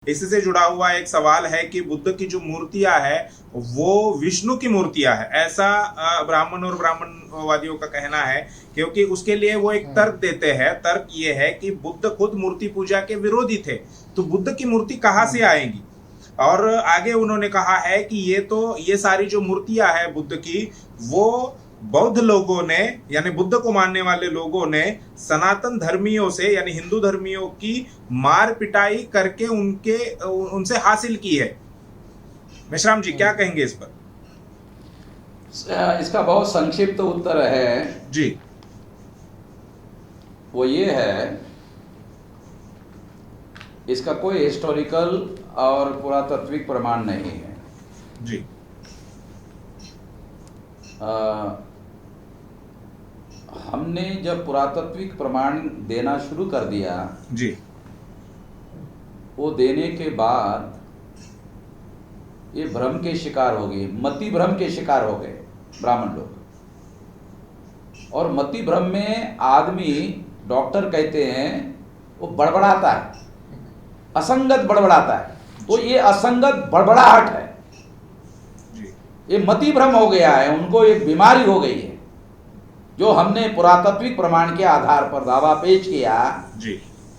इससे जुड़ा हुआ एक सवाल है कि बुद्ध की जो मूर्तियां है वो विष्णु की मूर्तियां है, ऐसा ब्राह्मण और ब्राह्मणवादियों का कहना है। क्योंकि उसके लिए वो एक तर्क देते हैं। तर्क ये है कि बुद्ध खुद मूर्ति पूजा के विरोधी थे, तो बुद्ध की मूर्ति कहाँ से आएगी। और आगे उन्होंने कहा है कि ये सारी जो मूर्तियां है बुद्ध की, वो बौद्ध लोगों ने यानी बुद्ध को मानने वाले लोगों ने सनातन धर्मियों से यानी हिंदू धर्मियों की मार पिटाई करके उनसे हासिल की है। मेश्राम जी क्या कहेंगे इस पर? इसका बहुत संक्षिप्त उत्तर है जी। वो ये है, इसका कोई हिस्टोरिकल और पुरातात्विक प्रमाण नहीं है जी। हमने जब पुरातात्विक प्रमाण देना शुरू कर दिया जी, वो देने के बाद ये भ्रम के शिकार हो गए, मति भ्रम के शिकार हो गए ब्राह्मण लोग। और मति भ्रम में आदमी, डॉक्टर कहते हैं, वो बड़बड़ाता है, असंगत बड़बड़ाता है। तो ये असंगत बड़बड़ाहट है, ये मति भ्रम हो गया है, उनको एक बीमारी हो गई है। जो हमने पुरातात्विक प्रमाण के आधार पर दावा पेश किया जी,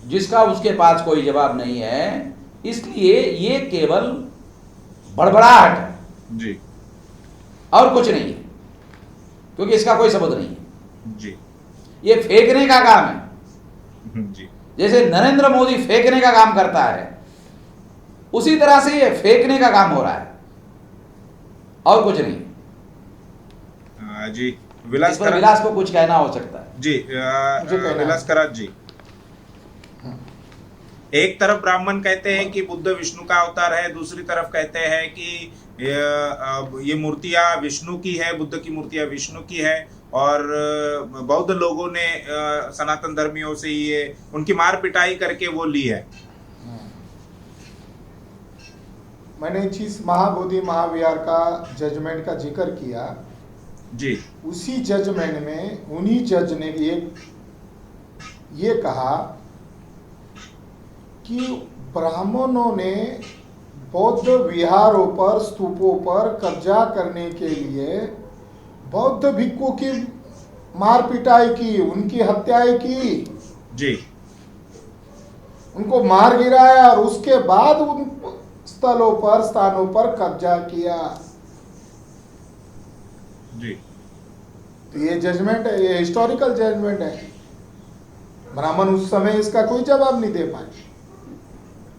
जिसका उसके पास कोई जवाब नहीं है, इसलिए ये केवल बड़बड़ाहट है जी, और कुछ नहीं है, क्योंकि इसका कोई सबूत नहीं है। जी, ये फेंकने का काम है। जी। जैसे नरेंद्र मोदी फेंकने का काम करता है, उसी तरह से ये फेंकने का काम हो रहा है और कुछ नहीं। जी, विलास को कुछ कहना हो सकता है। जी, विलास करात जी, एक तरफ ब्राह्मण कहते हैं कि बुद्ध विष्णु का अवतार है, दूसरी तरफ कहते हैं कि ये मूर्तियां विष्णु की है, बुद्ध की मूर्तियां विष्णु की है। और बौद्ध लोगों ने सनातन धर्मियों से ये उनकी मार पिटाई करके वो ली है। मैंने जिस महाबोधि महाविहार का जजमेंट का जिक्र किया जी, उसी जजमेंट में उन्हीं जज ने ये कहा कि ब्राह्मणों ने बौद्ध विहारों पर, स्तूपों पर कब्जा करने के लिए बौद्ध भिक्षु की मार पिटाई की, उनकी हत्याएं की जी, उनको मार गिराया और उसके बाद उन स्थलों पर, स्थानों पर कब्जा किया। जी। तो ये जजमेंट है, ये हिस्टोरिकल जजमेंट है। ब्राह्मण उस समय इसका कोई जवाब नहीं दे पाए,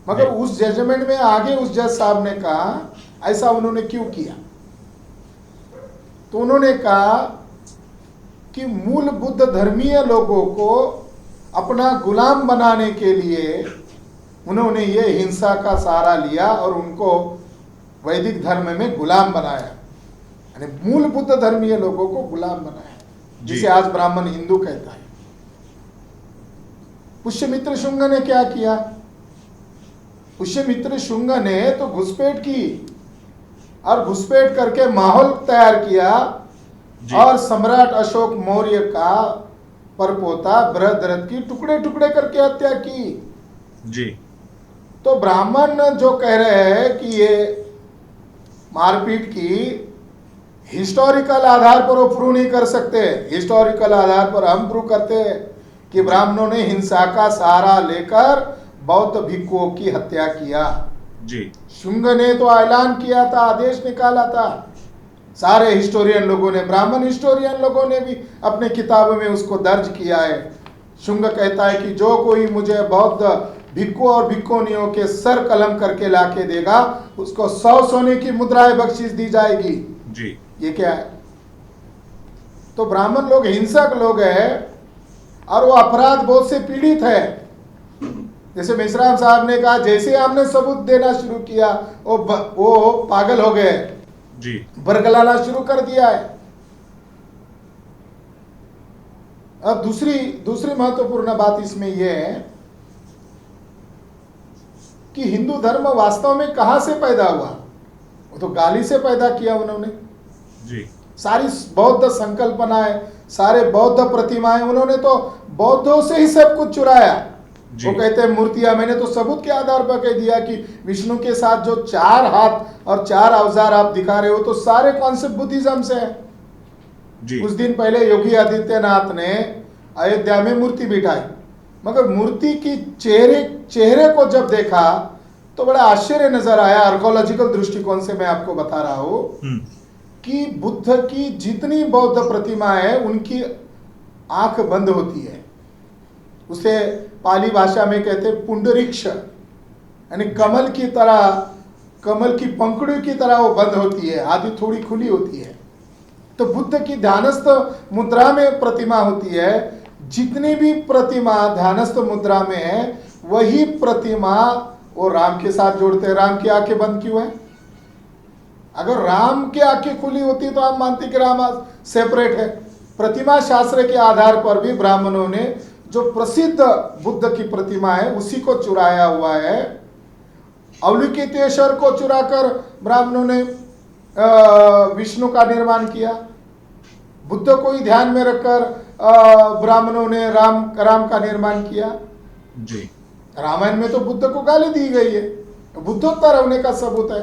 मगर उस जजमेंट में आगे उस जज साहब ने कहा ऐसा उन्होंने क्यों किया। तो उन्होंने कहा कि मूल बुद्ध धर्मीय लोगों को अपना गुलाम बनाने के लिए उन्होंने ये हिंसा का सहारा लिया और उनको वैदिक धर्म में गुलाम बनाया, यानी मूल बुद्ध धर्मीय लोगों को गुलाम बनाया, जिसे आज ब्राह्मण हिंदू कहता है। पुष्यमित्र शुंग ने क्या किया? पुष्यमित्र शुंग ने तो घुसपैठ की और घुसपैठ करके माहौल तैयार किया और सम्राट अशोक मौर्य का परपोता बृहद्रथ की टुकड़े टुकड़े करके हत्या की। जी। तो ब्राह्मण जो कह रहे हैं कि ये मारपीट की, हिस्टोरिकल आधार पर वो प्रूव नहीं कर सकते। हिस्टोरिकल आधार पर हम प्रूव करते हैं कि ब्राह्मणों ने हिंसा का सहारा लेकर बौद्ध भिक्षुओं की हत्या किया। जी। शुंग ने तो ऐलान किया था, आदेश निकाला था। सारे हिस्टोरियन लोगों ने, ब्राह्मण हिस्टोरियन लोगों ने भी अपने किताबों में उसको दर्ज किया है। शुंग कहता है कि जो कोई मुझे बौद्ध भिक्षु और भिक्षुनियों के सर कलम करके लाके देगा, उसको 100 सोने की मुद्राएं बख्शीश दी जाएगी। जी। ये क्या है? तो ब्राह्मण लोग हिंसक लोग हैं और वो अपराध बोध से पीड़ित है। जैसे मेश्राम साहब ने कहा, जैसे हमने सबूत देना शुरू किया वो पागल हो गए जी, बरगलाना शुरू कर दिया है। अब दूसरी महत्वपूर्ण बात इसमें यह है कि हिंदू धर्म वास्तव में कहां से पैदा हुआ? वो तो गाली से पैदा किया उन्होंने। जी। सारी बौद्ध संकल्पनाएं, सारे बौद्ध प्रतिमाएं, उन्होंने तो बौद्धों से ही सब कुछ चुराया। जी। वो कहते हैं मूर्तियां, मैंने तो सबूत के आधार पर कह दिया कि विष्णु के साथ जो 4 हाथ और 4 अवजार आप दिखा रहे हो तो सारे कॉन्सेप्ट बुद्धिज्म से है। जी। कुछ दिन पहले योगी आदित्यनाथ ने अयोध्या में मूर्ति बिठाई, मगर मूर्ति की चेहरे को जब देखा तो बड़ा आश्चर्य नजर आया। आर्कोलॉजिकल दृष्टिकोण से मैं आपको बता रहा हूं कि बुद्ध की जितनी बौद्ध प्रतिमा है उनकी आंख बंद होती है। उसे पाली भाषा में कहते हैं पुंडरीक्ष, यानी कमल की तरह, कमल की पंखुड़ी की तरह वो बंद होती है, आधी थोड़ी खुली होती है। तो बुद्ध की ध्यानस्थ मुद्रा में प्रतिमा होती है। जितनी भी प्रतिमा ध्यानस्थ मुद्रा में है वही प्रतिमा वो राम के साथ जोड़ते हैं। राम की आंखें बंद क्यों है? अगर राम की आंखें खुली होती तो हम मानते कि राम सेपरेट है। प्रतिमा शास्त्र के आधार पर भी ब्राह्मणों ने जो प्रसिद्ध बुद्ध की प्रतिमा है उसी को चुराया हुआ है। अवलोकितेश्वर को चुराकर ब्राह्मणों ने विष्णु का निर्माण किया। बुद्ध को ही ध्यान में रखकर ब्राह्मणों ने राम का निर्माण किया। जी। रामायण में तो बुद्ध को गाली दी गई है, तो बुद्धोत्तर होने का सबूत है।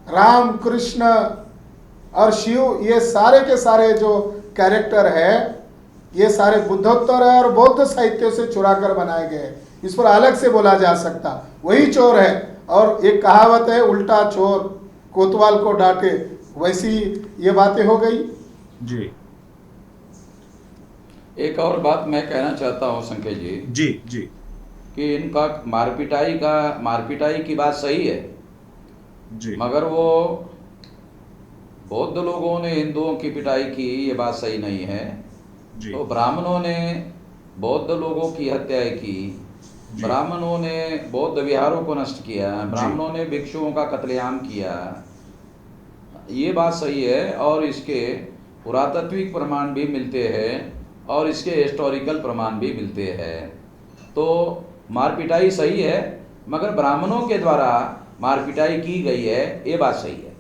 राम, कृष्ण और शिव, ये सारे के सारे जो कैरेक्टर है ये सारे बुद्धोत्तर है और बौद्ध साहित्य से चुरा कर बनाए गए। इस पर अलग से बोला जा सकता, वही चोर है। और एक कहावत है, उल्टा चोर कोतवाल को डांटे, वैसी ये बातें हो गई। जी। एक और बात मैं कहना चाहता हूँ संकेत जी, जी। कि इनका मारपिटाई की बात सही है, जी। मगर वो बौद्ध लोगों ने हिंदुओं की पिटाई की, ये बात सही नहीं है। जी। तो ब्राह्मणों ने बौद्ध लोगों की हत्याएं की, ब्राह्मणों ने बौद्ध विहारों को नष्ट किया, ब्राह्मणों ने भिक्षुओं का कत्लेआम किया, ये बात सही है। और इसके पुरातात्विक प्रमाण भी मिलते हैं और इसके हिस्टोरिकल प्रमाण भी मिलते हैं। तो मारपिटाई सही है, मगर ब्राह्मणों के द्वारा मारपिटाई की गई है, ये बात सही है।